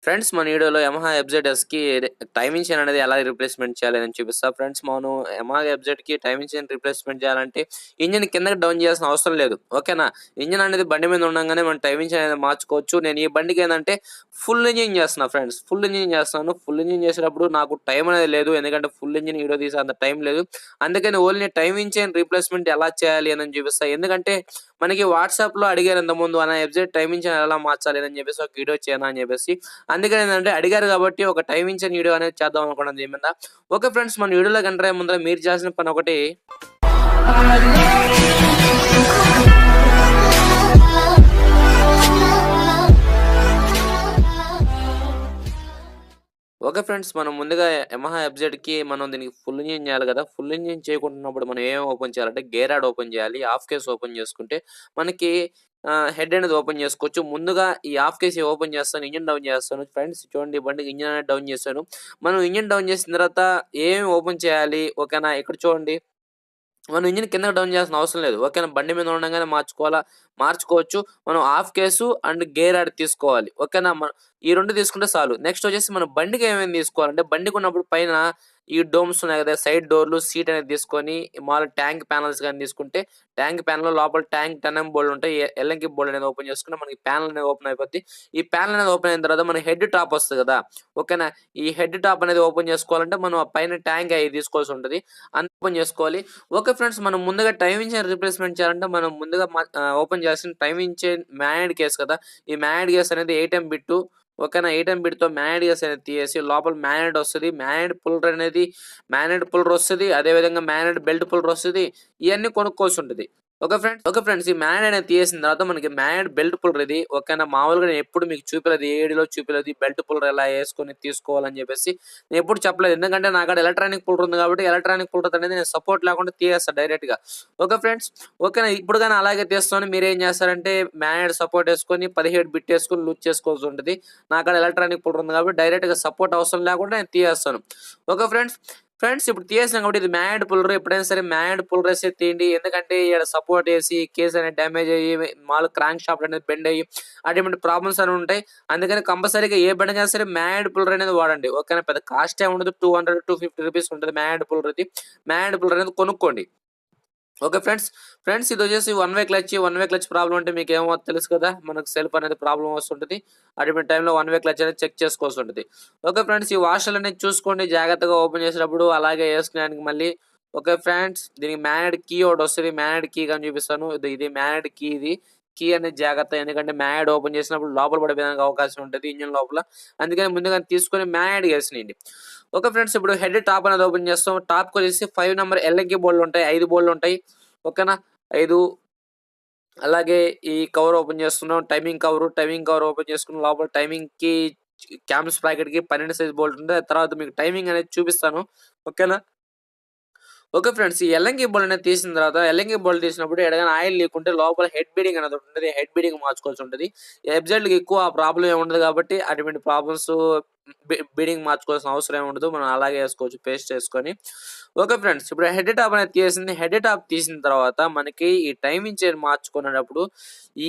Friends మన వీడియోలో Yamaha ఎఫ్జెడ్ఎస్‌కి timing chain అనేది ఎలా రీప్లేస్‌మెంట్ చేయాలి అని చూపిస్తా. ఫ్రెండ్స్ మనం యమహా ఎఫ్జెడ్‌కి టైమింగ్ చైన్ రీప్లేస్‌మెంట్ చేయాలంటే ఇంజిన్ కిందకి డౌన్ చేయాల్సిన అవసరం లేదు. ఓకేనా? ఇంజిన్ అనేది బండి మీద ఉండంగానే మనం టైమింగ్ చైన్ అనేది మార్చుకోవచ్చు. నేను ఈ బండికి ఏందంటే ఫుల్ ఇంజిన్ చేస్తున్నా ఫ్రెండ్స్. ఫుల్ ఇంజిన్ చేస్తున్నాను. ఫుల్ ఇంజిన్ చేసేటప్పుడు నాకు టైం అనేది లేదు. ఎందుకంటే ఫుల్ ఇంజిన్ వీడియో తీసే అంత టైం లేదు. అందుకని ఓన్లీ టైమింగ్ చైన్ రీప్లేస్‌మెంట్ ఎలా చేయాలి అని చూపిస్తా. ఎందుకంటే మనకి వాట్సాప్‌లో అడిగారు ఇంతకుముందు అన్న ఎఫ్జెడ్ టైమింగ్ చైన్ ఎలా మార్చాలి అని చెప్పేసి ఒక వీడియో చేయనా అని చెప్పేసి. అందుకని ఏంటంటే అడిగారు కాబట్టి ఒక టైం ఇచ్చిన వీడియో అనేది చేద్దాం అనుకున్నాను దీని మీద. ఓకే ఫ్రెండ్స్, మన వీడియోలోకి ఎంటర్ అయ్యే ముందర మీరు చేయాల్సిన పని ఒకటి. ఓకే ఫ్రెండ్స్, మనం ముందుగా యమహా ఎఫ్జెడ్‌కి మనం దీనికి ఫుల్ ఇంజిన్ చేయాలి కదా! ఫుల్ ఇంజిన్ చేయకుంటున్నప్పుడు మనం ఏం ఓపెన్ చేయాలంటే గేర్ రాడ్ ఓపెన్ చేయాలి. హాఫ్ కేస్ ఓపెన్ చేసుకుంటే మనకి హెడ్ అనేది ఓపెన్ చేసుకోవచ్చు. ముందుగా ఈ హాఫ్ కేస్ ఓపెన్ చేస్తాను. ఇంజిన్ డౌన్ చేస్తాను. ఫ్రెండ్స్ చూడండి, ఈ బండికి ఇంజిన్ అనేది డౌన్ చేశాను. మనం ఇంజిన్ డౌన్ చేసిన తర్వాత ఏం ఓపెన్ చేయాలి ఓకేనా? ఇక్కడ చూడండి, మనం ఇంజిన్ కిందకి డౌన్ చేయాల్సిన అవసరం లేదు. ఓకేనా? బండి మీద ఉండంగానే మార్చుకోవచ్చు. మనం half case and gear rod తీసుకోవాలి. ఓకేనా? ఈ 2 తీసుకుంటే చాలు. నెక్స్ట్ వచ్చేసి మనం బండికి ఏమేమి తీసుకోవాలంటే, బండికి ఉన్నప్పుడు పైన ఈ డోమ్స్ ఉన్నాయి కదా! సైడ్ డోర్లు, సీట్ అనేది తీసుకొని మాములుగా ట్యాంక్ ప్యానెల్స్ గాని తీసుకుంటే, ట్యాంక్ ప్యానెల్‌లో లోపల ట్యాంక్ టనెం బోల్డ్ ఉంటాయి. ఎల్ఎంకి బోల్డ్ అనేది ఓపెన్ చేసుకుంటే మనకి ప్యానెల్ అనేది ఓపెన్ అయిపోద్ది. ఈ ప్యానెల్ అనేది ఓపెన్ అయిన తర్వాత మన హెడ్ టాప్ వస్తది కదా! ఓకేనా? ఈ హెడ్ టాప్ అనేది ఓపెన్ చేసుకోవాలంటే మనం ఆ పైన ట్యాంక్ అయి తీసుకోవాల్సి ఉంటది. ఓపెన్ చేసుకోవాలి. ఓకే ఫ్రెండ్స్, మనం ముందుగా టైమింగ్ చైన్ రీప్లేస్‌మెంట్ చేయాలంటే మనం ముందుగా ఓపెన్ చేయాల్సిన టైమింగ్ చైన్ మ్యాగ్నెట్ కేస్ కదా! ఈ మ్యాగ్నెట్ కేస్ అనేది 8M బిట్టు. ఓకేనా? 8M బిట్‌తో మ్యాగ్నెట్ కేస్ అనేది తీసేసి లోపల మ్యాగ్నెట్ వస్తది. మ్యాగ్నెట్ పుల్లర్ వస్తది. అదే విధంగా మ్యాగ్నెట్ బెల్ట్ పుల్లర్ వస్తది. ఇయన్నీ కొనుక్కోవాల్సి ఉంటది. ఓకే ఫ్రెండ్స్, ఈ మ్యాగ్నెట్ అనేది తీసేసిన తర్వాత మనకి మ్యాగ్నెట్ బెల్ట్ పుల్లర్ ఇది. ఓకేనా? మామూలుగా నేను ఎప్పుడు మీకు చూపియలేదు. ఏ వీడియోలో చూపియలేదు. ఈ బెల్ట్ పుల్లర్ ఎలా యేసుకొని తీసుకోవాలని చెప్పేసి. నేను ఎప్పుడు చెప్పలేదు. ఎందుకంటే నా కాడ ఎలక్ట్రానిక్ పుల్లర్ ఉంది కాబట్టి ఎలక్ట్రానిక్ పుల్లర్ అనేది నేను సపోర్ట్ లేకుండా తీయేస్తా డైరెక్ట్‌గా. Okay friends. ఓకేనా? ఇప్పుడు గాని అలాగే తీస్తాను. మీరేం చేస్తారంటే మ్యాగ్నెట్ సపోర్ట్ యేసుకొని 17 బిట్ యేసుకొని లూజ్ చేసుకోవాల్సి ఉంటది. నా కాడ ఎలక్ట్రానిక్ పుల్లర్ ఉంది కాబట్టి డైరెక్ట్‌గా సపోర్ట్ అవసరం లేకుండా నేను తీయేస్తాను. ఓకే ఫ్రెండ్స్, ఇప్పుడు తీసేసాం కాబట్టి ఇది మ్యాగ్నెట్ పుల్లర్. ఎప్పుడైనా సరే మ్యాగ్నెట్ పుల్లర్ యేసే తీయండి. ఎందుకంటే ఈడ సపోర్ట్ యేసి కేస్ అనేది డ్యామేజ్ అయ్యి మాములుగా క్రాంక్ షాఫ్ట్ అనేది బెండ్ అయ్యి అటువంటి ప్రాబ్లమ్స్ అనేవి ఉంటాయి. అందుకని కంపల్సరీగా ఏ బండికైనా సరే మ్యాగ్నెట్ పుల్లర్ అనేది వాడండి. ఓకేనా? పెద్ద కాస్ట్ ఏమి ఉండదు. 200, 250 రూపీస్ ఉంటది మ్యాగ్నెట్ పుల్లర్ ఇది. మ్యాగ్నెట్ పుల్లర్ అనేది కొనుక్కోండి. ఓకే ఫ్రెండ్స్, ఇదొచ్చేసి వన్ వే క్లచ్ ప్రాబ్లమ్ అంటే మీకేమో తెలుసు కదా! మనకు సెల్ఫ్ అనేది ప్రాబ్లమ్ వస్తుంటది. అటువంటి టైంలో వన్ వే క్లచ్ అనేది చెక్ చేసుకోవాల్సి ఉంటది. ఓకే ఫ్రెండ్స్, ఈ వాషర్‌లు అనేది చూసుకోండి జాగ్రత్తగా ఓపెన్ చేసేటప్పుడు. అలాగే యేసుకునేదానికి మళ్ళీ ఓకే ఫ్రెండ్స్, దీనికి మ్యాగ్నెట్ కీ ఒకటొస్తది. మ్యాగ్నెట్ కీ గాని చూపిస్తాను. ఇది మ్యాగ్నెట్ కీ ఇది. కీ అనేది జాగ్రత్త. ఎందుకంటే మ్యాగ్నెట్ ఓపెన్ చేసినప్పుడు లోపల పడిపోయడానికి అవకాశం ఉంటది ఇంజిన్ లోపల. అందుకని ముందుగానే తీసుకొని మ్యాగ్నెట్ యేసినేయండి. ఓకే ఫ్రెండ్స్, ఇప్పుడు హెడ్ టాప్ అనేది ఓపెన్ చేస్తాం. టాప్‌కొచ్చేసి 5 నంబర్ ఎల్ఎంకి బోల్డ్‌లుంటాయి. 5 బోల్డ్‌లుంటాయి. ఓకేనా? 5 అలాగే ఈ కవర్ ఓపెన్ చేస్తున్నాం. టైమింగ్ కవర్ ఓపెన్ చేసుకున్న లోపల టైమింగ్‌కి క్యామ్స్ ప్యాకెట్‌కి 12 సైజ్ బోల్ట్ ఉంటది. తర్వాత మీకు టైమింగ్ అనేది చూపిస్తాను. ఓకేనా? ఓకే ఫ్రెండ్స్, ఈ ఎల్ఎంకి బోల్ట్ అనేది తీసిన తర్వాత ఎల్ఎంకి బోల్ట్ తీసినప్పుడు ఎడగానే ఆయిల్ లీక్ ఉంటే లోపల హెడ్ బీడింగ్ అనేది ఒకటి ఉంటది. హెడ్ బీడింగ్ మార్చుకోవాల్సి ఉంటది. ఎఫ్జెడ్‌లకి ఎక్కువ ఆ ప్రాబ్లమ్ ఏమి ఉండదు కాబట్టి అటువంటి ప్రాబ్లమ్స్ బీడింగ్ మార్చుకోవాల్సిన అవసరం ఏమి ఉండదు. మనం అలాగే ఏసుకోవచ్చు పేస్ట్ చేసుకొని. ఓకే ఫ్రెండ్స్, ఇప్పుడు హెడ్ టాప్ అనేది తీసేసింది. హెడ్ టాప్ తీసిన తర్వాత మనకి ఈ టైమింగ్ చైన్ మార్చుకునేటప్పుడు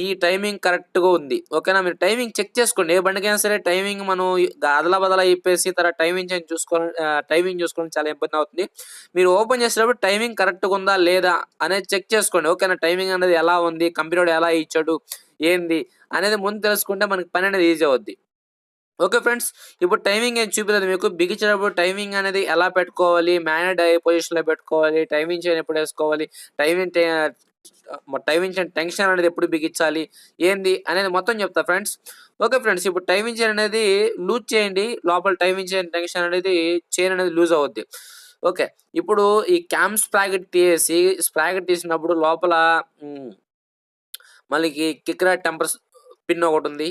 ఈ టైమింగ్ కరెక్ట్‌గా ఉంది. ఓకేనా? మీరు టైమింగ్ చెక్ చేసుకోండి. ఏ బండికైనా సరే టైమింగ్ మనం అదలా-బదలా ఇప్పేసి తర్వాత టైమింగ్ చూసుకోవడం చాలా ఇబ్బంది అవుతుంది. మీరు ఓపెన్ చేసేటప్పుడు టైమింగ్ కరెక్ట్‌గా ఉందా? లేదా? అనేది చెక్ చేసుకోండి. ఓకేనా? టైమింగ్ అనేది ఎలా ఉంది? కంపెనోడు ఎలా ఇచ్చాడు? ఏంది? అనేది ముందు తెలుసుకుంటే మనకి పని అనేది ఈజీ అవుద్ది. ఓకే ఫ్రెండ్స్, ఇప్పుడు టైమింగ్ ఏం చూపియలేదు మీకు. బిగించేటప్పుడు టైమింగ్ అనేది ఎలా పెట్టుకోవాలి? మ్యాగ్నెట్ ఏ పొజిషన్‌లో పెట్టుకోవాలి? టైమింగ్ చైన్ ఎప్పుడు ఏసుకోవాలి? టైమింగ్ టే టైమింగ్ చైన్ టెన్షన్ అనేది ఎప్పుడు బిగించాలి? ఏంది? అనేది మొత్తం చెప్తా ఫ్రెండ్స్. ఓకే ఫ్రెండ్స్, ఇప్పుడు టైమింగ్ చైన్ అనేది లూజ్ చేయండి. లోపల టైమింగ్ చైన్ టెన్షన్ అనేది చైన్ అనేది లూజ్ అవుద్ది. ఓకే. ఇప్పుడు ఈ క్యామ్ స్ప్రాకెట్ తీసినప్పుడు లోపల హ్మ్. మనకి కిక్ రాడ్ టెంపర్స్ పిన్ ఒకటుంది.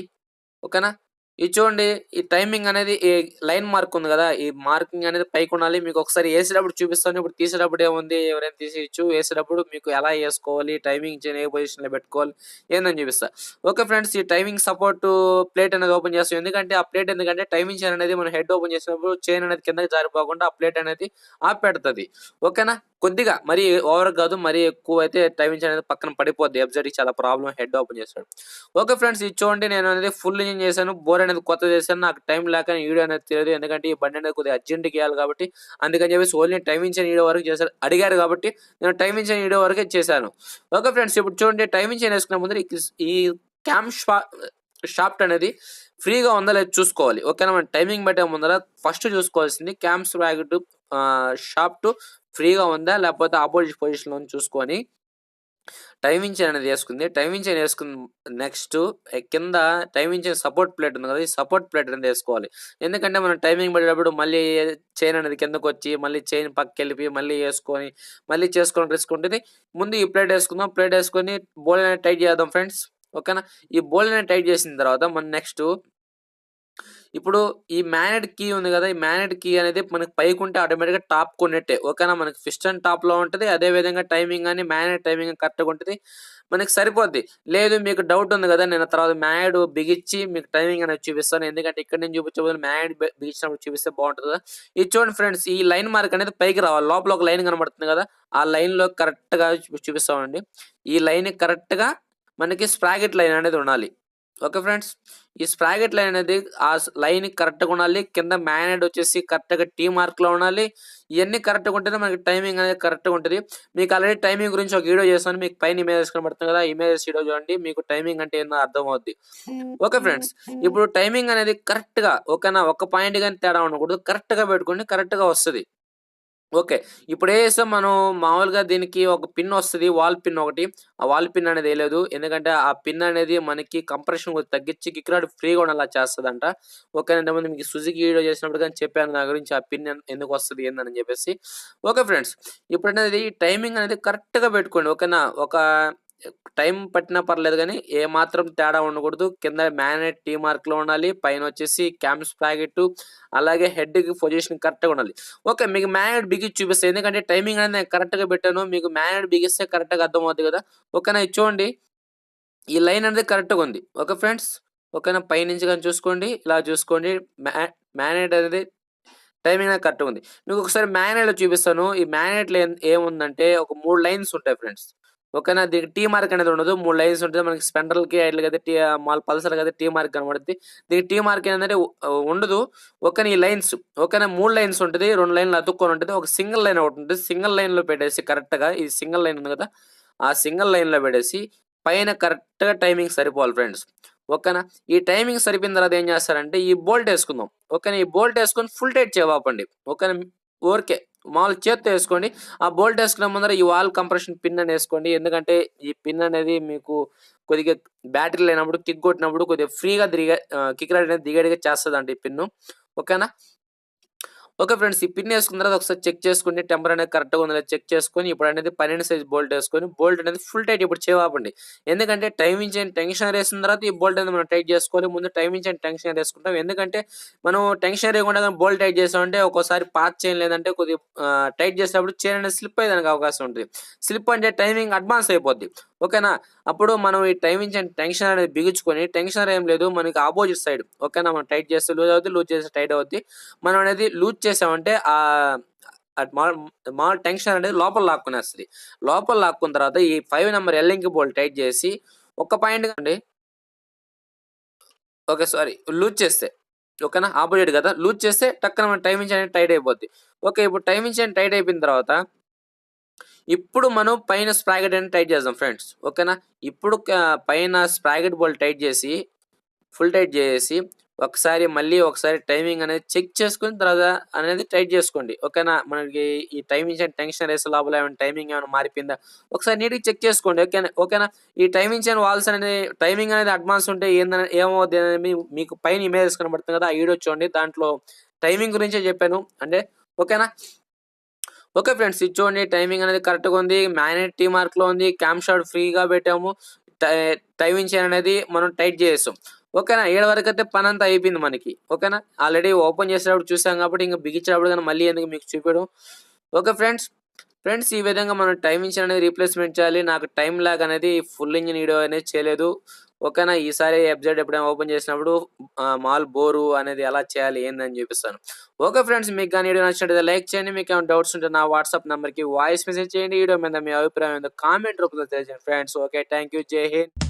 ఓకేనా? ఇది చూడండి, ఈ టైమింగ్ అనేది ఈ లైన్ మార్క్ ఉంది గదా! ఈ మార్కింగ్ అనేది పైకుండాలి. మీకొకసారి ఏసేటప్పుడు చూపిస్తాను. ఇప్పుడు తీసేటప్పుడు ఏముంది, ఎవరైనా తీసేయొచ్చు. ఏసేటప్పుడు మీకు ఎలా ఏసుకోవాలి, టైమింగ్ చైన్ ఏ పొజిషన్‌లో పెట్టుకోవాలి, ఏందని చూపిస్తా. ఓకే ఫ్రెండ్స్, ఈ టైమింగ్ సపోర్టు ప్లేట్ అనేది ఓపెన్ చేస్తాం. ఎందుకంటే టైమింగ్ చైన్ అనేది మనం హెడ్ ఓపెన్ చేసినప్పుడు చైన్ అనేది కిందకి జారిపోకుండా ఆ ప్లేట్ అనేది ఆపెడతది. ఓకేనా? కొద్దిగా మరీ ఓవర్ కాదు, మరీ ఎక్కువైతే టైమింగ్ అనేది పక్కన పడిపోద్ది. ఎఫ్‌జెడ్‌కి చాలా ప్రాబ్లమ్ హెడ్ ఓపెన్ చేస్తాడు. ఓకే ఫ్రెండ్స్, ఇది చూడండి నేను అనేది ఫుల్ ఇంజిన్ చేశాను. బోర్ అనేది కొత్తది చేశాను. నాకు టైం లేక వీడియో అనేది తీయలేదు. ఎందుకంటే ఈ బండి అనేది కొద్దిగా అర్జెంట్‌గా ఇయ్యాలి కాబట్టి, అందుకని చెప్పేసి ఓన్లీ టైమింగ్ చైన్ వీడియో వరకు చేశాను. అడిగారు కాబట్టి నేను టైమింగ్ చైన్ వీడియో వరకే చేశాను. ఓకే ఫ్రెండ్స్, ఇప్పుడు చూడండి టైమింగ్ చైన్ వేసుకునే ముందర ఈ క్యామ్ షాఫ్ట్ అనేది ఫ్రీగా ఉందా లేదా చూసుకోవాలి. ఓకేనా, మనం టైమింగ్ పెట్టే ముందర ఫస్ట్ చూసుకోవాల్సింది క్యామ్ స్ప్రాకెట్ షాఫ్ట్ ఫ్రీగా ఉందా లేకపోతే ఆపోజిట్ పొజిషన్‌లో ఉందా చూసుకొని టైమింగ్ చైన్ అనేది వేసుకుంది. టైమింగ్ చైన్ వేసుకున్న నెక్స్ట్ కింద టైమింగ్ చైన్ సపోర్ట్ ప్లేట్ ఉంది కదా, ఈ సపోర్ట్ ప్లేట్ అనేది వేసుకోవాలి. ఎందుకంటే మనం టైమింగ్ పడేటప్పుడు మళ్ళీ చైన్ అనేది కిందకొచ్చి మళ్ళీ చైన్ పక్కకెళ్ళిపోయి మళ్ళీ వేసుకొని మళ్ళీ చేసుకోవడం రిస్క్ ఉంటుంది. ముందు ఈ ప్లేట్ వేసుకుందాం. ప్లేట్ వేసుకొని బోల్ట్ అనేది టైట్ చేద్దాం ఫ్రెండ్స్. ఓకేనా, ఈ బోల్ట్ అనేది టైట్ చేసిన తర్వాత మనం నెక్స్ట్ ఇప్పుడు ఈ మ్యాగ్నెట్ కీ ఉంది కదా, ఈ మ్యాగ్నెట్ కీ అనేది మనకి పైకుంటే ఆటోమేటిక్‌గా టాప్ కొన్నట్టే. ఓకేనా, మనకి పిస్టన్ టాప్‌లో ఉంటది. అదే విధంగా టైమింగ్ గాని మ్యాగ్నెట్ టైమింగ్ కరెక్ట్‌గా ఉంటది. మనకి సరిపోద్ది. లేదు మీకు డౌట్ ఉంది కదా, నేను తర్వాత మ్యాగ్నెట్ బిగించి మీకు టైమింగ్ అనేది చూపిస్తాను. ఎందుకంటే ఇక్కడ నుంచి చూపించే బదులు మ్యాగ్నెట్ బిగించినప్పుడు చూపిస్తే బాగుంటది కదా. ఇది చూడండి ఫ్రెండ్స్, ఈ లైన్ మార్క్ అనేది పైకి రావాలి. లోపల ఒక లైన్ కనబడుతుంది కదా, ఆ లైన్‌లో కరెక్ట్‌గా చూపిస్తామండి. ఈ లైన్ కరెక్ట్‌గా మనకి స్ప్రాకెట్ లైన్ అనేది ఉండాలి. ఓకే ఫ్రెండ్స్, ఈ స్ప్రాకెట్ లైన్ అనేది ఆ లైన్ కరెక్ట్‌గా ఉండాలి. కింద మ్యాగ్నెట్ వచ్చేసి కరెక్ట్‌గా టీ మార్క్‌లో ఉండాలి. ఇయన్నీ కరెక్ట్‌గా ఉంటేనే మనకి టైమింగ్ అనేది కరెక్ట్‌గా ఉంటది. మీకు ఆల్రెడీ టైమింగ్ గురించి ఒక వీడియో చేశాను. మీకు పైన ఇమేజెస్ కనబడుతుంది కదా, ఇమేజెస్ వీడియో చూడండి. మీకు టైమింగ్ అంటే ఏందో అర్థమవుద్ది. ఓకే ఫ్రెండ్స్, ఇప్పుడు టైమింగ్ అనేది కరెక్ట్‌గా ఓకేనా, ఒక పాయింట్ గాని తేడా ఉండకూడదు. కరెక్ట్‌గా పెట్టుకోండి, కరెక్ట్‌గా వస్తది. ఓకే, ఇప్పుడేసాం మనం మామూలుగా దీనికి ఒక పిన్ వస్తది. వాల్ పిన్ ఒకటి. ఆ వాల్ పిన్ అనేది ఎయలేదు. ఎందుకంటే ఆ పిన్ అనేది మనకి కంప్రెషన్ కొద్దిగా తగ్గించి కిక్ రాడ్ ఫ్రీగా ఉండేలా చేస్తదంట. ఓకే, ఇంతకుముందు మీకు సుజుకి వీడియో చేసినప్పుడు గాని చెప్పాను దాని గురించి, ఆ పిన్ ఎందుకొస్తది ఏందని చెప్పేసి. ఓకే ఫ్రెండ్స్, ఇప్పుడనేది టైమింగ్ అనేది కరెక్ట్‌గా పెట్టుకోండి. ఓకేనా, ఒక టైం పట్టినా పర్లేదు గానీ ఏమాత్రం తేడా ఉండకూడదు. కింద మ్యాగ్నెట్ టీ మార్క్‌లో ఉండాలి. పైనొచ్చేసి క్యామ్ స్ప్రాకెట్టు అలాగే హెడ్‌కి పొజిషన్ కరెక్ట్‌గా ఉండాలి. ఓకే, మీకు మ్యాగ్నెట్ బిగించి చూపిస్తా. ఎందుకంటే టైమింగ్ అనేది నేను కరెక్ట్‌గా పెట్టాను. మీకు మ్యాగ్నెట్ బిగిస్తే కరెక్ట్‌గా అర్థమవుద్ది కదా. ఓకేనా, ఇది చూడండి. ఈ లైన్ అనేది కరెక్ట్‌గా ఉంది. Okay friends. ఓకేనా, పైనుంచి గాని చూసుకోండి. ఇలా చూసుకోండి. మ్యాగ్నెట్ అనేది టైమింగ్ అనేది కరెక్ట్‌గా ఉంది. మీకు ఒకసారి మ్యాగ్నెట్‌లో చూపిస్తాను. ఈ మ్యాగ్నెట్‌లో ఏముందంటే ఒక 3 లైన్స్ ఉంటాయి ఫ్రెండ్స్. ఓకేనా, దీనికి టీ మార్క్ అనేది ఉండదు. 3 లైన్స్ ఉంటది. మనకి స్పెండర్‌లకి ఆటిలకైతే మాములు పల్సర్‌కైతే టీ మార్క్ కనబడుద్ది. దీనికి టీ మార్క్ ఏందంటే ఉండదు. ఓకేనా, ఈ లైన్స్ ఓకేనా, 3 లైన్స్ ఉంటది. 2 లైన్‌లు అతుక్కొని ఉంటది. ఒక సింగిల్ లైన్ ఒకటి ఉంటది. సింగిల్ లైన్‌లో పెట్టేసి కరెక్ట్‌గా ఈ సింగిల్ లైన్ ఉంది కదా, ఆ సింగిల్ లైన్‌లో పెట్టేసి పైన కరెక్ట్‌గా టైమింగ్ సరిపోవాలి ఫ్రెండ్స్. ఓకేనా, ఈ టైమింగ్ సరిపోయిన తర్వాత ఏం చేస్తారంటే ఈ బోల్ట్ ఏసుకుందాం. ఓకేనా, ఈ బోల్ట్ ఏసుకొని ఫుల్ టైట్ చేయబాకండి. ఓకేనా, ఊరికే మామూలుగా చేత్తో ఏసుకోండి. ఆ బోల్ట్ ఏసుకునే ముందర ఈ వాల్ కంప్రెషన్ పిన్ అని ఏసుకోండి. ఎందుకంటే ఈ పిన్ అనేది మీకు కొద్దిగా బ్యాటరీ లేనప్పుడు కిక్ కొట్టినప్పుడు కొద్దిగా ఫ్రీగా కిక్ రాడ్ అనేది దిగేట్టుగా చేస్తదంట ఈ పిన్ను. ఓకేనా. ఓకే ఫ్రెండ్స్, ఈ పిన్ ఏసుకున్న తర్వాత ఒకసారి చెక్ చేసుకోండి. టెంపర్ అనేది కరెక్ట్‌గా ఉందో లేదో చెక్ చేసుకొని ఇప్పుడనేది 12 సైజ్ బోల్ట్ ఏసుకొని బోల్ట్ అనేది ఫుల్ టైట్ ఇప్పుడు చేయబాకండి. ఎందుకంటే టైమింగ్ చైన్ టెన్షనర్ ఏసిన తర్వాత ఈ బోల్ట్ అనేది మనం టైట్ చేసుకోవాలి. ముందు టైమింగ్ చైన్ టెన్షనర్ ఏసుకుంటాం. ఎందుకంటే మనం టెన్షనర్ ఏయకుండా గాని బోల్ట్ టైట్ చేసామంటే ఒక్కోసారి పాత చైన్ లేదంటే కొద్దిగా టైట్ చేసేటప్పుడు చైన్ అనేది స్లిప్ అయ్యేదానికి అవకాశం ఉంటది. స్లిప్ అంటే టైమింగ్ అడ్వాన్స్ అయిపోద్ది. ఓకేనా, అప్పుడు మనం ఈ టైమింగ్ చైన్ టెన్షనర్ అనేది బిగించుకొని టెన్షనర్ ఏం లేదు మనకి ఆపోజిట్ సైడ్ ఓకేనా, మనం టైట్ చేస్తే లూజ్ అవుద్ది, లూజ్ చేస్తే టైట్ అవుద్ది. మనం అనేది లూజ్ చేసామంటే మామూలు టెన్షన్ అనేది లోపల లాక్కునేస్తది. లోపల లాక్కున్న తర్వాత ఈ 5 నంబర్ ఎల్లింక్ బోల్ట్ టైట్ చేసి ఒక పాయింట్ అండి. ఓకే, సారీ, లూజ్ చేస్తే ఓకేనా, ఆపోజిట్ కదా, లూజ్ చేస్తే టక్కన మన టైమింగ్ చైన్ అనేది టైట్ అయిపోద్ది. ఓకే, ఇప్పుడు టైమింగ్ చైన్ టైట్ అయిపోయిన తర్వాత ఇప్పుడు మనం పైన స్ప్రాకెట్ అనేది టైట్ చేద్దాం ఫ్రెండ్స్. ఓకేనా, ఇప్పుడు పైన స్ప్రాకెట్ బోల్ట్ టైట్ చేసి ఫుల్ టైట్ చేసేసి ఒకసారి టైమింగ్ అనేది చెక్ చేసుకొని తర్వాత అనేది టైట్ చేసుకోండి. ఓకేనా, మనకి ఈ టైమింగ్ చైన్ టెన్షన్ రేసే లోపల ఏమైనా టైమింగ్ ఏమైనా మారిపోయిందా ఒకసారి నీట్‌గా చెక్ చేసుకోండి. ఓకేనా, ఈ టైమింగ్ చైన్ వాల్స్ అనేది టైమింగ్ అనేది అడ్వాన్స్ ఉంటే ఏమవుద్ది అనేది మీకు పైన ఇమేజెస్ కనబడుతుంది కదా, ఆ వీడియో చూడండి. దాంట్లో టైమింగ్ గురించే చెప్పాను. అంటే ఓకేనా. ఓకే ఫ్రెండ్స్, ఇది చూడండి టైమింగ్ అనేది కరెక్ట్‌గా ఉంది. మ్యాగ్నెట్ టీ మార్క్‌లో ఉంది. క్యామ్ షాఫ్ట్ ఫ్రీగా పెట్టాము. టై టైమింగ్ చైన్ అనేది మనం టైట్ చేసేసాం. ఓకేనా, ఈడ వరకైతే పనంతా అయిపోయింది మనకి. ఓకేనా, ఆల్రెడీ ఓపెన్ చేసేటప్పుడు చూసాం కాబట్టి ఇంక బిగించేటప్పుడు గాని మళ్ళీ ఎందుకు మీకు చూపియడం. ఓకే ఫ్రెండ్స్, ఈ విధంగా మనం టైమింగ్ చైన్ అనేది రీప్లేస్‌మెంట్ చేయాలి. నాకు టైమ్ లాగ్ అనేది ఫుల్ ఇంజిన్ వీడియో అనేది చేయలేదు. ఓకేనా. ఈసారి ఎఫ్‌జెడ్ ఎప్పుడైనా ఓపెన్ చేసినప్పుడు మాల్ బోరు అనేది ఎలా చేయాలి ఏందని చూపిస్తాను. ఓకే ఫ్రెండ్స్, మీకు గాని వీడియో నచ్చినట్లయితే లైక్ చేయండి. మీకేమైనా డౌట్స్ ఉంటే నా వాట్సాప్ నంబర్‌కి వాయిస్ మెసేజ్ చేయండి. వీడియో మీద మీ అభిప్రాయం ఏందో కామెంట్ రూపంలో తెలియజేయండి ఫ్రెండ్స్. ఓకే. Thank you. జై హింద్.